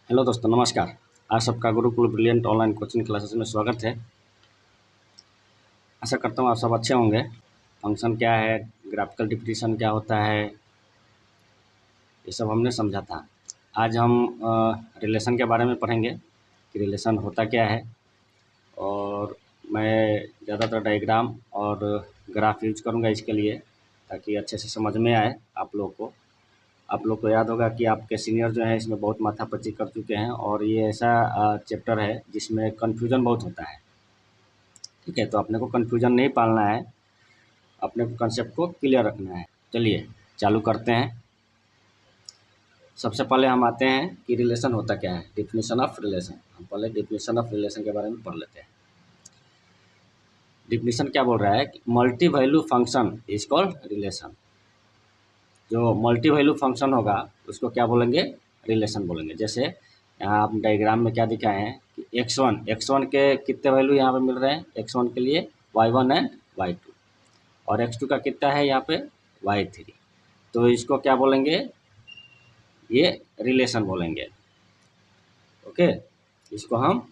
Hello दोस्तों, नमस्कार। आप सबका Gurukul brilliant online coaching classes में स्वागत है। आशा करता हूँ आप सब अच्छे होंगे। फंक्शन क्या है, ग्राफिकल डिफिनेशन क्या होता है, ये सब हमने समझा था। आज हम रिलेशन के बारे में पढ़ेंगे कि रिलेशन होता क्या है। और मैं ज़्यादातर डायग्राम और ग्राफ यूज करूँगा इसके लिए, ताकि अच्छे से समझ में आए आप लोग को। आप लोग को याद होगा कि आपके सीनियर जो हैं इसमें बहुत माथापच्ची कर चुके हैं, और ये ऐसा चैप्टर है जिसमें कन्फ्यूजन बहुत होता है। ठीक है, तो अपने को कन्फ्यूजन नहीं पालना है, अपने को कंसेप्ट को क्लियर रखना है। चलिए चालू करते हैं। सबसे पहले हम आते हैं कि रिलेशन होता क्या है, डिफिनेशन ऑफ रिलेशन। हम पहले डिफिनेशन ऑफ रिलेशन के बारे में पढ़ लेते हैं। डिफिनेशन क्या बोल रहा है कि multi value function is called relation. जो मल्टी वैल्यू फंक्शन होगा उसको क्या बोलेंगे, रिलेशन बोलेंगे। जैसे यहाँ आप डायग्राम में क्या दिखाए हैं कि x1 के कितने वैल्यू यहाँ पे मिल रहे हैं। x1 के लिए y1 एंड y2, और x2 का कितना है यहाँ पे y3। तो इसको क्या बोलेंगे, ये रिलेशन बोलेंगे। ओके, इसको हम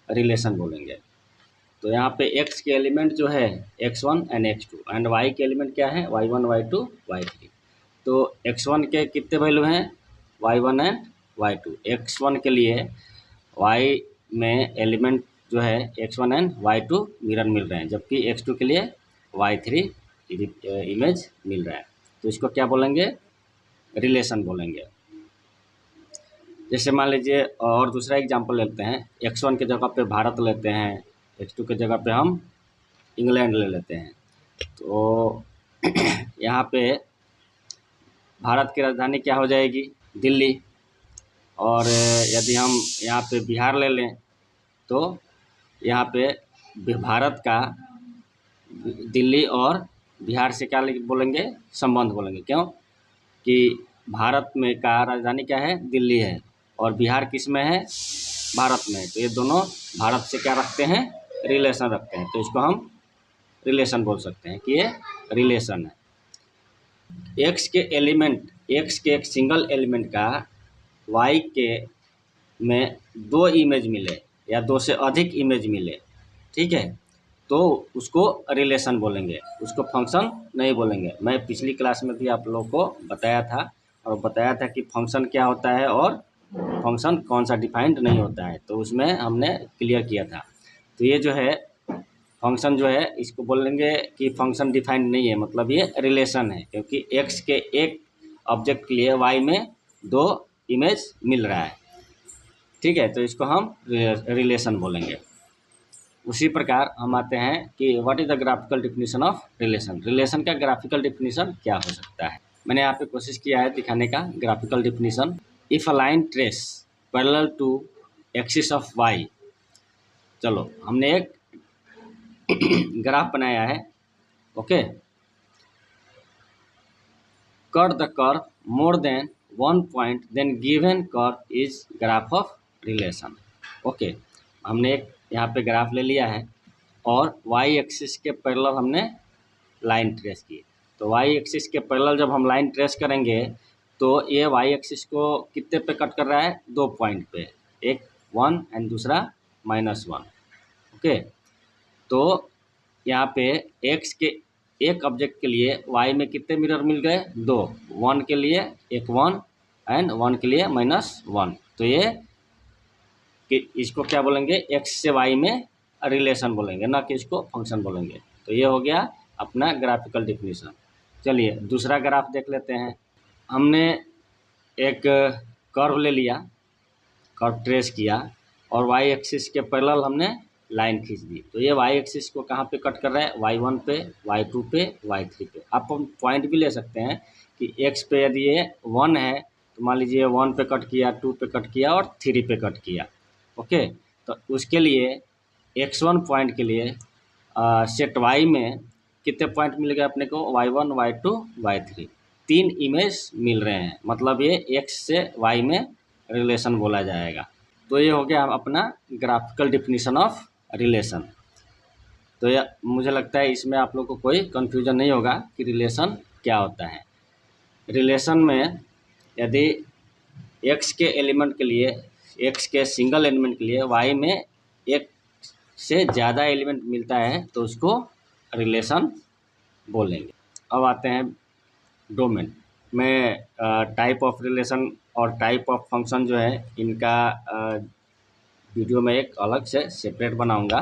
रिलेशन बोलेंगे। तो यहाँ पे x के एलिमेंट जो है x1 and x2, and y के एलिमेंट क्या है y1 y2 y3। तो x1 के कितने वैल्यू हैं y1 एंड y2। x1 के लिए y में एलिमेंट जो है x1 एंड y2 मिरर मिल रहे हैं, जबकि x2 के लिए y3 इमेज मिल रहा है। तो इसको क्या बोलेंगे, रिलेशन बोलेंगे। जैसे मान लीजिए और दूसरा एग्जांपल लेते हैं, x1 के जगह पे भारत लेते हैं, x2 के जगह पे हम इंग्लैंड ले लेते हैं। तो यहाँ पे भारत की राजधानी क्या हो जाएगी, दिल्ली। और यदि हम यहाँ पे बिहार ले लें तो यहाँ पे भारत का दिल्ली और बिहार से क्या बोलेंगे, संबंध बोलेंगे। क्यों कि भारत में का राजधानी क्या है, दिल्ली है, और बिहार किस में है, भारत में है। तो ये दोनों भारत से क्या रखते हैं, रिलेशन रखते हैं। तो इसको हम रिलेशन बोल सकते हैं कि ये रिलेशन है। एक्स के एक सिंगल एलिमेंट का वाई के में दो इमेज मिले या दो से अधिक इमेज मिले, ठीक है, तो उसको रिलेशन बोलेंगे, उसको फंक्शन नहीं बोलेंगे। मैं पिछली क्लास में भी आप लोगों को बताया था, और बताया था कि फंक्शन क्या होता है और फंक्शन कौन सा डिफाइंड नहीं होता है, तो उसमें हमने क्लियर किया था। तो ये जो है फंक्शन जो है इसको बोलेंगे कि फंक्शन डिफाइंड नहीं है, मतलब ये रिलेशन है, क्योंकि एक्स के एक ऑब्जेक्ट के लिए वाई में दो इमेज मिल रहा है। ठीक है, तो इसको हम रिलेशन बोलेंगे। उसी प्रकार हम आते हैं कि what is the graphical definition of relation. Relation का ग्राफिकल डिफिनीशन क्या हो सकता है। मैंने यहाँ पे कोशिश किया है दिखाने का graphical definition. If a line trace parallel to axis of y. चलो हमने एक ग्राफ बनाया है। Okay, cut the curve more than one point then given curve is graph of relation. Okay, हमने एक यहाँ पे ग्राफ ले लिया है और वाई एक्सिस के पैरेलल हमने लाइन ट्रेस की। तो वाई एक्सिस के पैरेलल जब हम लाइन ट्रेस करेंगे तो ये वाई एक्सिस को कितने पे कट कर रहा है, दो पॉइंट पे, एक 1 एंड दूसरा -1। ओके, तो यहाँ पे एक्स के एक ऑब्जेक्ट के लिए वाई में कितने मिरर मिल गए, दो। 1 के लिए एक 1 एंड 1 के लिए -1। तो ये कि इसको क्या बोलेंगे, एक्स से वाई में रिलेशन बोलेंगे, ना कि इसको फंक्शन बोलेंगे। तो ये हो गया अपना ग्राफिकल डिफिनीशन। चलिए दूसरा ग्राफ देख लेते हैं। हमने एक कर्व ले लिया, कर्व ट्रेस किया, और वाई एक्सिस के पैरेलल हमने लाइन खींच दी। तो ये वाई एक्सिस को कहाँ पे कट कर रहा है, y1 पे, y2 पे, y3 पे। आप पॉइंट भी ले सकते हैं कि x पे यदि ये 1 है तो मान लीजिए 1 पे कट किया, 2 पे कट किया और 3 पे कट किया। ओके, तो उसके लिए x1 पॉइंट के लिए सेट y में कितने पॉइंट मिल गए अपने को, y1 y2 y3, 3 इमेज मिल रहे हैं, मतलब ये x से y में रिलेशन बोला जाएगा। तो ये हो गया अपना ग्राफिकल डिफिनीशन ऑफ रिलेशन। तो ये मुझे लगता है इसमें आप लोग को कोई कन्फ्यूजन नहीं होगा कि रिलेशन क्या होता है। रिलेशन में यदि एक्स के एलिमेंट के लिए, एक्स के सिंगल एलिमेंट के लिए वाई में एक से ज़्यादा एलिमेंट मिलता है तो उसको रिलेशन बोलेंगे। अब आते हैं डोमेन में। टाइप ऑफ रिलेशन और टाइप ऑफ फंक्शन जो है इनका वीडियो में एक अलग से सेपरेट बनाऊंगा।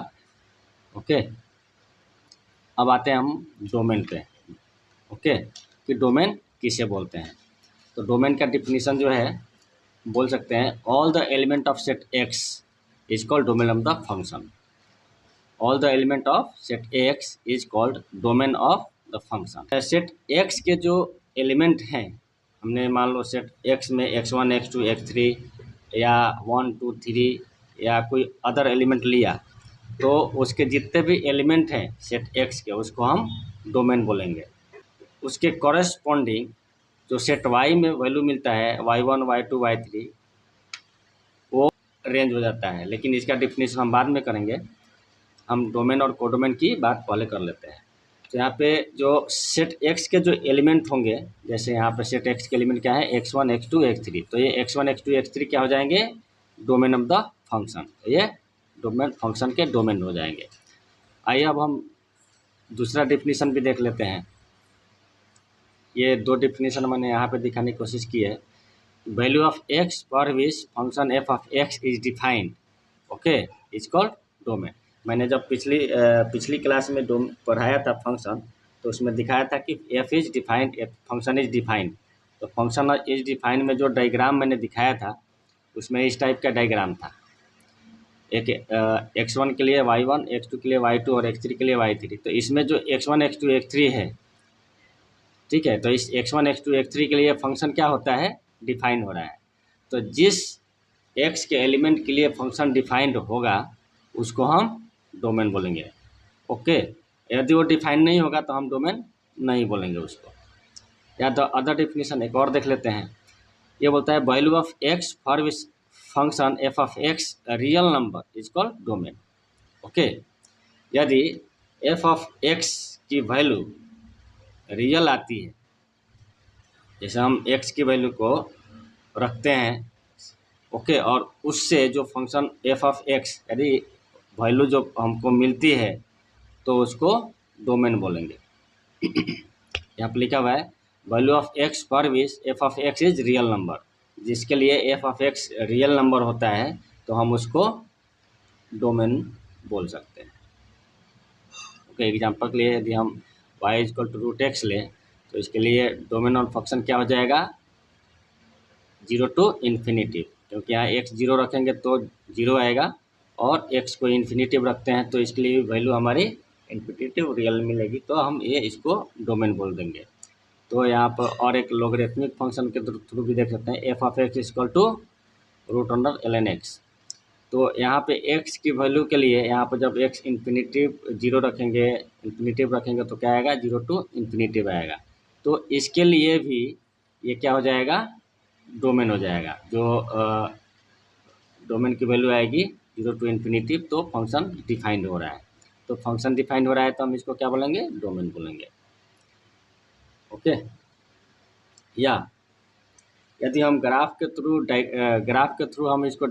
ओके, अब आते हैं हम डोमेन पे। ओके, कि डोमेन किसे बोलते हैं। तो डोमेन का डिफिनीशन जो है बोल सकते हैं, all the element of set X is called domain of the function. All the element of set X is called domain of the function. Set x के जो एलिमेंट हैं, हमने मान लो सेट एक्स में x1 x2 x3 या 1 2 3 या कोई other element लिया, तो उसके जितने भी एलिमेंट हैं सेट एक्स के उसको हम डोमेन बोलेंगे। उसके कॉरेस्पॉन्डिंग जो सेट वाई में वैल्यू मिलता है y1 y2 y3 वो रेंज हो जाता है, लेकिन इसका डिफिनीशन हम बाद में करेंगे। हम डोमेन और कोडोमेन की बात पहले कर लेते हैं। तो यहाँ पे जो सेट एक्स के जो एलिमेंट होंगे, जैसे यहाँ पे सेट एक्स के एलिमेंट क्या है x1 x2 x3, तो ये x1 x2 x3 क्या हो जाएंगे, डोमेन ऑफ द फंक्शन। ये डोमेन फंक्शन के डोमेन हो जाएंगे। आइए अब हम दूसरा डिफिनीशन भी देख लेते हैं। ये दो डिफिनीशन मैंने यहाँ पे दिखाने की कोशिश की है। Value of X for which function f of x is defined, okay, is called domain. मैंने जब पिछली क्लास में पढ़ाया था फंक्शन, तो उसमें दिखाया था कि F is defined, F function is defined. तो फंक्शन इज डिफाइंड में जो डायग्राम मैंने दिखाया था उसमें इस टाइप का डायग्राम था। एक x1 के लिए y1, x2 के लिए y2 और x3 के लिए y3। तो इसमें जो x1 x2 x3 है, ठीक है, तो इस x1 x2 x3 के लिए फंक्शन क्या होता है, डिफाइन हो रहा है। तो जिस x के एलिमेंट के लिए फंक्शन डिफाइंड होगा उसको हम डोमेन बोलेंगे। ओके, यदि वो डिफाइन नहीं होगा तो हम डोमेन नहीं बोलेंगे उसको। या तो अदर डिफिनीशन एक और देख लेते हैं। ये बोलता है value of x for which function f of X real number is called domain. Okay, यदि एफ ऑफ एक्स की वैल्यू रियल आती है, जैसे हम x की वैल्यू को रखते हैं, ओके, और उससे जो फंक्शन एफ ऑफ एक्स यदि वैल्यू जो हमको मिलती है तो उसको डोमेन बोलेंगे। यहाँ पर लिखा हुआ है value of X for which F of x is real number, जिसके लिए F of X real number होता है तो हम उसको डोमेन बोल सकते हैं। ओके, एग्जाम्पल के लिए यदि हम y equal to root x लें तो इसके लिए डोमेन ऑफ फंक्शन क्या हो जाएगा, 0 टू इन्फिनिटिव, क्योंकि यहाँ x 0 रखेंगे तो 0 आएगा और x को इन्फिनिटिव रखते हैं तो इसके लिए वैल्यू हमारी इन्फिनिटिव रियल मिलेगी, तो हम ये इसको डोमेन बोल देंगे। तो यहाँ पर और एक लॉगरिथमिक फंक्शन के थ्रू भी देख सकते हैं, f of x equal to root under ln x। तो यहाँ पे x की वैल्यू के लिए यहाँ पर जब x इन्फिनिटिव 0 रखेंगे, इन्फिनिटिव रखेंगे तो क्या आएगा, 0 टू इन्फिनिटिव आएगा। तो इसके लिए भी ये क्या हो जाएगा, डोमेन हो जाएगा। जो डोमेन की वैल्यू आएगी 0 टू इन्फिनिटिव, तो फंक्शन डिफाइंड हो रहा है। तो फंक्शन डिफाइंड हो रहा है तो हम इसको क्या बोलेंगे, डोमेन बोलेंगे। ओके, या यदि हम ग्राफ के थ्रू हम इसको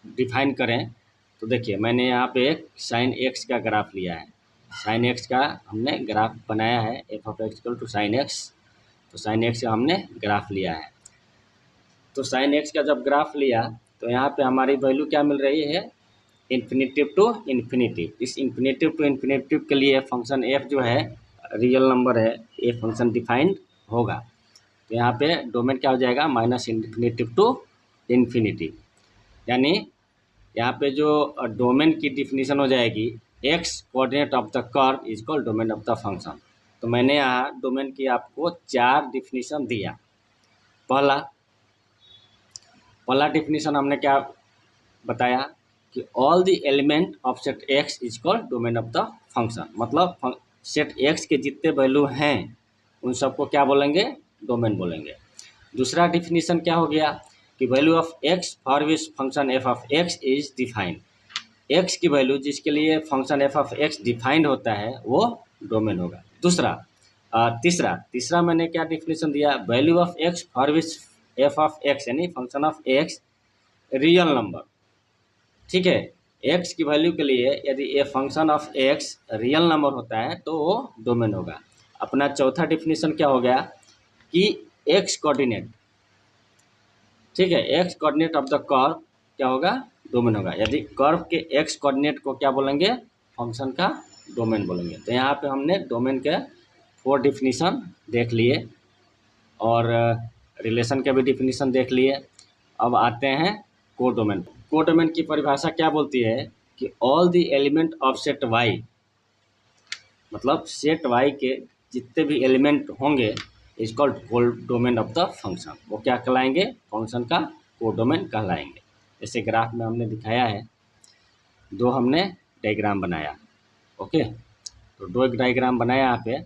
डिफाइन करें तो देखिए मैंने यहाँ पे एक साइन एक्स का ग्राफ लिया है। साइन एक्स का हमने ग्राफ बनाया है, f of x equal to sine x. तो साइन एक्स का हमने ग्राफ लिया है। तो साइन एक्स का जब ग्राफ लिया तो यहाँ पे हमारी वैल्यू क्या मिल रही है, इन्फिनिटिव टू इन्फिनिटिव। इस इन्फिनिटिव टू इन्फिनिटिव के लिए फंक्शन एफ जो है रियल नंबर है, ये फंक्शन डिफाइंड होगा। तो यहाँ पे डोमेन क्या हो जाएगा, माइनस इन्फिनिटिव टू इन्फिनिटिव। यानी यहाँ पे जो डोमेन की डिफिनीशन हो जाएगी, x coordinate of the curve is called domain of the function. तो मैंने यहाँ डोमेन की आपको 4 डिफिनीशन दिया। पहला डिफिनीशन हमने क्या बताया कि all the element of set X is called domain of the function. मतलब सेट एक्स के जितने वैल्यू हैं उन सबको क्या बोलेंगे, डोमेन बोलेंगे। दूसरा डिफिनीशन क्या हो गया कि value of X for which function f of x is defined. X की वैल्यू जिसके लिए function f of x defined होता है वो डोमेन होगा। दूसरा, तीसरा तीसरा मैंने क्या डिफिनेशन दिया, value of X for which F of X यानी function of X real number. ठीक है, एक्स की वैल्यू के लिए यदि a function of X real number होता है तो वो डोमेन होगा। अपना चौथा डिफिनेशन क्या हो गया कि एक्स कोऑर्डिनेट, ठीक है, x coordinate of the curve क्या होगा, डोमेन होगा। यदि कर्व के एक्स कोऑर्डिनेट को क्या बोलेंगे, फंक्शन का डोमेन बोलेंगे। तो यहाँ पे हमने डोमेन के 4 डिफिनीशन देख लिए और रिलेशन के भी डिफिनीशन देख लिए। अब आते हैं कोडोमेन। कोडोमेन की परिभाषा क्या बोलती है कि all the element of set y, मतलब सेट वाई के जितने भी एलिमेंट होंगे is called codomain of the function. वो क्या कहलाएंगे, फंक्शन का कोडोमेन कहलाएंगे। जैसे ग्राफ में हमने दिखाया है, 2 हमने डायग्राम बनाया। ओके, तो 2 एक डायग्राम बनाया यहाँ पे।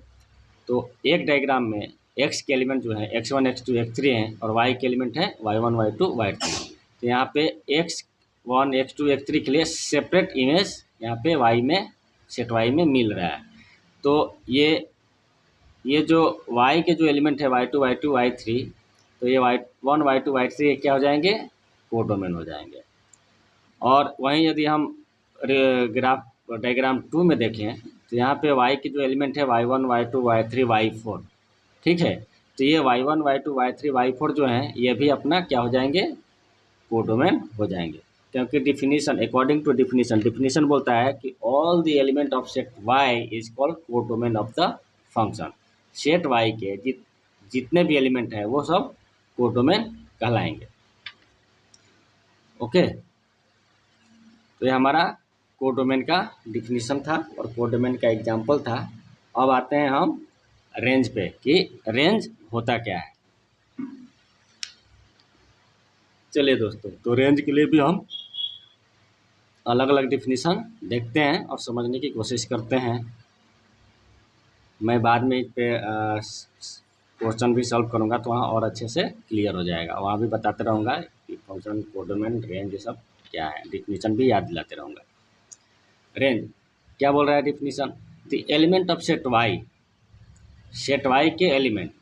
तो एक डायग्राम में एक्स के एलिमेंट जो है x1 x2 x3 हैं और y के एलिमेंट है y1 y2 y3। तो यहाँ पे x1 x2 x3 के लिए सेपरेट इमेज यहाँ पे y में सेट y में मिल रहा है। तो ये जो y के जो एलिमेंट है y2 y2 y3, तो ये y1 y2 y3 क्या हो जाएंगे, कोडोमेन हो जाएंगे। और वहीं यदि हम ग्राफ डायग्राम 2 में देखें तो यहाँ पे y की जो एलिमेंट है y1 y2 y3 y4, ठीक है। तो ये y1 y2 y3 y4 जो हैं ये भी अपना क्या हो जाएंगे, कोडोमेन हो जाएंगे। क्योंकि डिफिनीशन अकॉर्डिंग टू डिफिनीशन बोलता है कि all the element of set y is called codomain of the function. Set y के जितने भी एलिमेंट हैं वो सब कोडोमेन कहलाएंगे। ओके, तो ये हमारा कोडोमेन का डिफिनीशन था और कोडोमेन का एग्जाम्पल था। अब आते हैं हम रेंज पे कि रेंज होता क्या है। चलिए दोस्तों, तो रेंज के लिए भी हम अलग अलग डिफिनीशन देखते हैं और समझने की कोशिश करते हैं। मैं बाद में इस पे क्वेश्चन भी सॉल्व करूंगा तो वहाँ और अच्छे से क्लियर हो जाएगा। वहाँ भी बताते रहूँगा कि फंक्शन, कोडोमेन, रेंज ये सब क्या है, डिफिनीशन भी याद दिलाते रहूँगा। रेंज क्या बोल रहा है definition, the element of set Y, set Y के element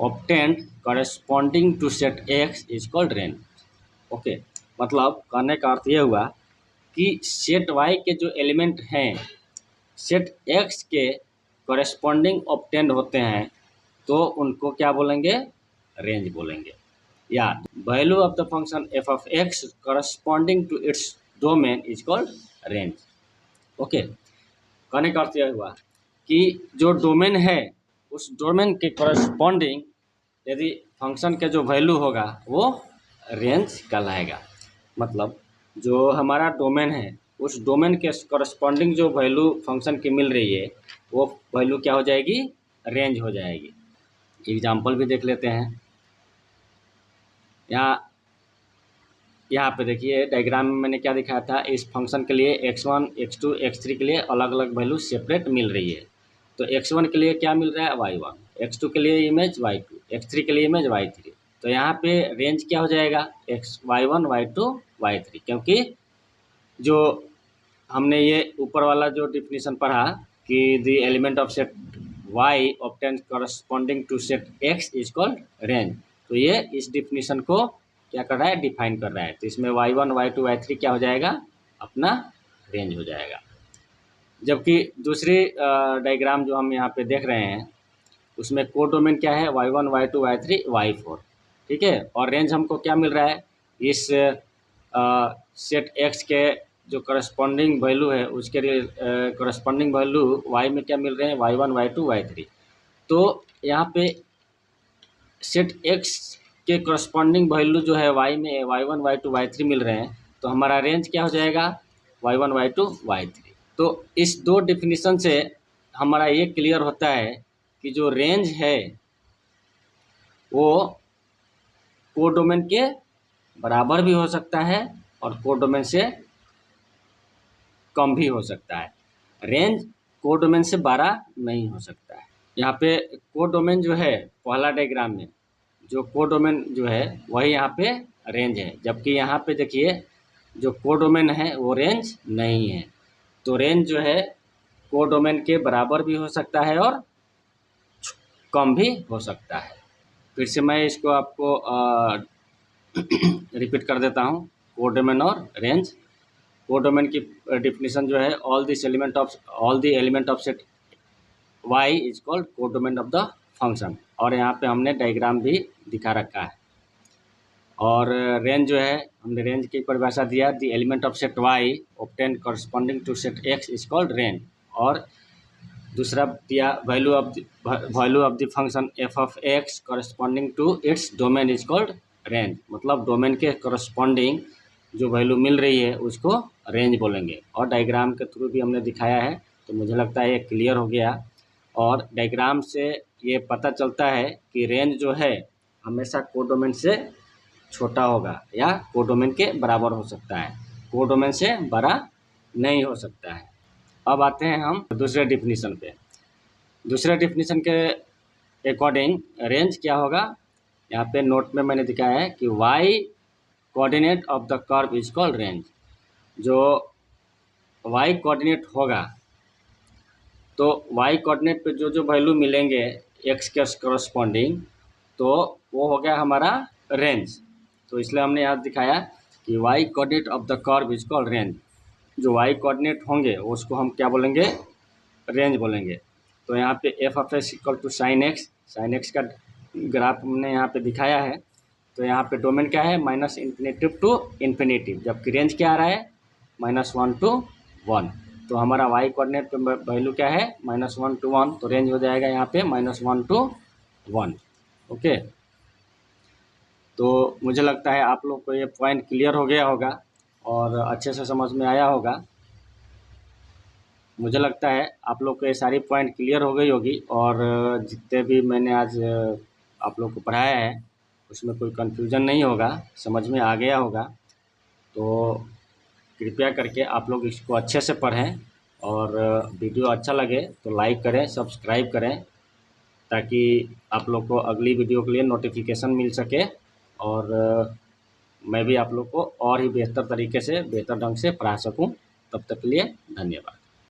obtained corresponding to set X is called range. Okay, मतलब कहने का अर्थ ये हुआ कि सेट वाई के जो एलिमेंट हैं सेट एक्स के कॉरेस्पॉन्डिंग ऑब्टेन्ड होते हैं तो उनको क्या बोलेंगे, रेंज बोलेंगे। या value of the function f of x corresponding to its domain is called range. Okay, कहने का अर्थ यह हुआ कि जो डोमेन है उस डोमेन के कॉरेस्पॉन्डिंग यदि फंक्शन के जो वैल्यू होगा वो रेंज कहलाएगा। मतलब जो हमारा डोमेन है उस डोमेन के कॉरेस्पॉन्डिंग जो वैल्यू फंक्शन की मिल रही है वो वैल्यू क्या हो जाएगी, रेंज हो जाएगी। एग्जाम्पल भी देख लेते हैं। यहाँ पे देखिए डायग्राम में मैंने क्या दिखाया था, इस फंक्शन के लिए x1 x2 x3 के लिए अलग अलग वैल्यू सेपरेट मिल रही है। तो x1 के लिए क्या मिल रहा है, y1, x2 के लिए इमेज y2, x3 के लिए इमेज y3। तो यहाँ पे रेंज क्या हो जाएगा, y1 y2 y3, क्योंकि जो हमने ये ऊपर वाला जो डिफिनीशन पढ़ा कि the element of set y obtain corresponding to set x is called range. तो ये इस डिफिनीशन को क्या कर रहा है, डिफाइन कर रहा है। तो इसमें y1 y2 y3 क्या हो जाएगा, अपना रेंज हो जाएगा। जबकि दूसरी डायग्राम जो हम यहाँ पे देख रहे हैं उसमें कोडोमेन क्या है, y1 y2 y3 y4, ठीक है। और रेंज हमको क्या मिल रहा है, इस सेट x के जो करस्पॉन्डिंग वैल्यू है उसके करस्पॉन्डिंग वैल्यू y में क्या मिल रहे हैं, y1 y2 y3। तो यहाँ पे सेट x के करस्पॉन्डिंग वैल्यू जो है y में y1 y2 y3 मिल रहे हैं, तो हमारा रेंज क्या हो जाएगा, y1 y2 y3। तो इस 2 डिफिनीशन से हमारा ये क्लियर होता है कि जो रेंज है वो कोडोमेन के बराबर भी हो सकता है और कोडोमेन से कम भी हो सकता है। रेंज कोडोमेन से बड़ा नहीं हो सकता है। यहाँ पे कोडोमेन जो है पहला डायग्राम में जो कोडोमेन जो है वही यहाँ पे रेंज है, जबकि यहाँ पे देखिए जो कोडोमेन है वो रेंज नहीं है। तो रेंज जो है कोडोमेन के बराबर भी हो सकता है और कम भी हो सकता है। फिर से मैं इसको आपको रिपीट कर देता हूँ, कोडोमेन और रेंज। कोडोमेन की डिफिनीशन जो है, all the element of set y is called codomain of the function. और यहाँ पे हमने डायग्राम भी दिखा रखा है। और रेंज जो है, हमने रेंज की परिभाषा दिया, the element of set y obtain corresponding to set x is called range. और दूसरा दिया, value of the function f of x corresponding to its domain is called range. मतलब डोमेन के करस्पॉन्डिंग जो वैल्यू मिल रही है उसको रेंज बोलेंगे। और डायग्राम के थ्रू भी हमने दिखाया है, तो मुझे लगता है ये क्लियर हो गया। और डायग्राम से ये पता चलता है कि रेंज जो है हमेशा कोडोमेन से छोटा होगा या कोडोमेन के बराबर हो सकता है, कोडोमेन से बड़ा नहीं हो सकता है। अब आते हैं हम दूसरे डिफिनीशन पे। दूसरे डिफिनीशन के अकॉर्डिंग रेंज क्या होगा, यहाँ पे नोट में मैंने दिखाया है कि y coordinate of the curve is called range. जो y कोऑर्डिनेट होगा, तो y कोऑर्डिनेट पे जो जो वैल्यू मिलेंगे x के करस्पॉन्डिंग, तो वो हो गया हमारा रेंज। तो इसलिए हमने यहाँ दिखाया कि y coordinate of the curve is called range. जो y कोऑर्डिनेट होंगे उसको हम क्या बोलेंगे, रेंज बोलेंगे। तो यहाँ पे f of x equal to sine x का ग्राफ हमने यहाँ पे दिखाया है। तो यहाँ पे डोमेन क्या है, माइनस इन्फिनेटिव टू इन्फिनेटिव, जबकि रेंज क्या आ रहा है, -1 to 1। तो हमारा y कोऑर्डिनेट पे वैल्यू क्या है, -1 to 1, तो रेंज हो जाएगा यहाँ पे -1 to 1। ओके, तो मुझे लगता है आप लोग को ये पॉइंट क्लियर हो गया होगा और अच्छे से समझ में आया होगा। मुझे लगता है आप लोग को ये सारी पॉइंट क्लियर हो गई होगी। और जितने भी मैंने आज आप लोग को पढ़ाया है उसमें कोई कन्फ्यूज़न नहीं होगा, समझ में आ गया होगा। तो कृपया करके आप लोग इसको अच्छे से पढ़ें, और वीडियो अच्छा लगे तो लाइक करें, सब्सक्राइब करें, ताकि आप लोग को अगली वीडियो के लिए नोटिफिकेशन मिल सके। और मैं भी आप लोग को और ही बेहतर तरीके से, बेहतर ढंग से पढ़ा सकूं। तब तक के लिए धन्यवाद।